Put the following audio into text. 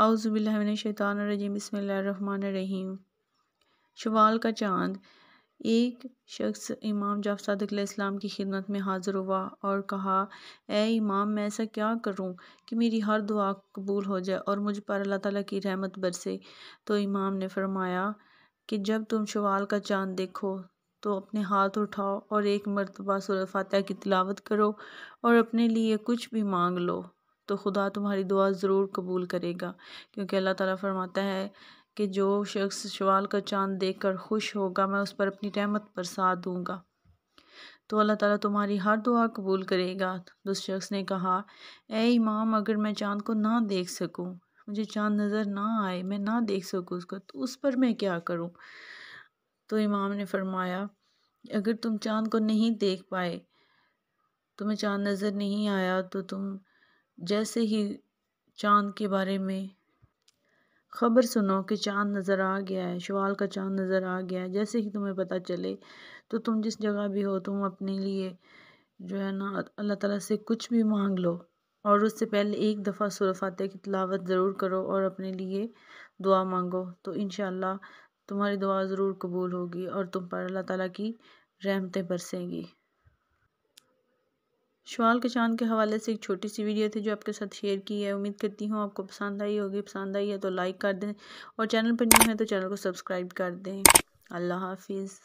औज़ुबिल्लाहि मिनश्शैतानिर्रजीम बिस्मिल्लाहिर्रहमानिर्रहीम। शवाल का चाँद। एक शख्स इमाम जाफ़र सादिक़ अलैहिस्सलाम की खिदमत में हाज़िर हुआ और कहा, ए इमाम, मैं ऐसा क्या करूं कि मेरी हर दुआ कबूल हो जाए और मुझ पर अल्लाह ताला की रहमत बरसे। तो इमाम ने फरमाया कि जब तुम शवाल का चाँद देखो तो अपने हाथ उठाओ और एक मरतबा सूरह फातिहा की तिलावत करो और अपने लिए कुछ भी मांग लो तो खुदा तुम्हारी दुआ ज़रूर कबूल करेगा, क्योंकि अल्लाह ताला फरमाता है कि जो शख्स शवाल का चाँद देखकर खुश होगा मैं उस पर अपनी रहमत बरसा दूँगा, तो अल्लाह ताला तुम्हारी हर दुआ कबूल करेगा। तो उस शख्स ने कहा, ए इमाम, अगर मैं चाँद को ना देख सकूं, मुझे चाँद नज़र ना आए, मैं ना देख सकूं उसको, तो उस पर मैं क्या करूं? तो इमाम ने फरमाया, अगर तुम चाँद को नहीं देख पाए, तुम्हें चाँद नज़र नहीं आया, तो तुम जैसे ही चाँद के बारे में खबर सुनो कि चाँद नज़र आ गया है, शवाल का चाँद नज़र आ गया है, जैसे ही तुम्हें पता चले तो तुम जिस जगह भी हो तुम अपने लिए जो है ना अल्लाह ताला से कुछ भी मांग लो और उससे पहले एक दफ़ा सूरह फातिहा की तिलावत ज़रूर करो और अपने लिए दुआ मांगो, तो इंशाअल्लाह तुम्हारी दुआ ज़रूर कबूल होगी और तुम पर अल्लाह ताला की रहमतें बरसेंगी। शवाल के चाँद के हवाले से एक छोटी सी वीडियो थी जो आपके साथ शेयर की है। उम्मीद करती हूँ आपको पसंद आई होगी। पसंद आई है तो लाइक कर दें और चैनल पर न्यू है तो चैनल को सब्सक्राइब कर दें। अल्लाह हाफिज़।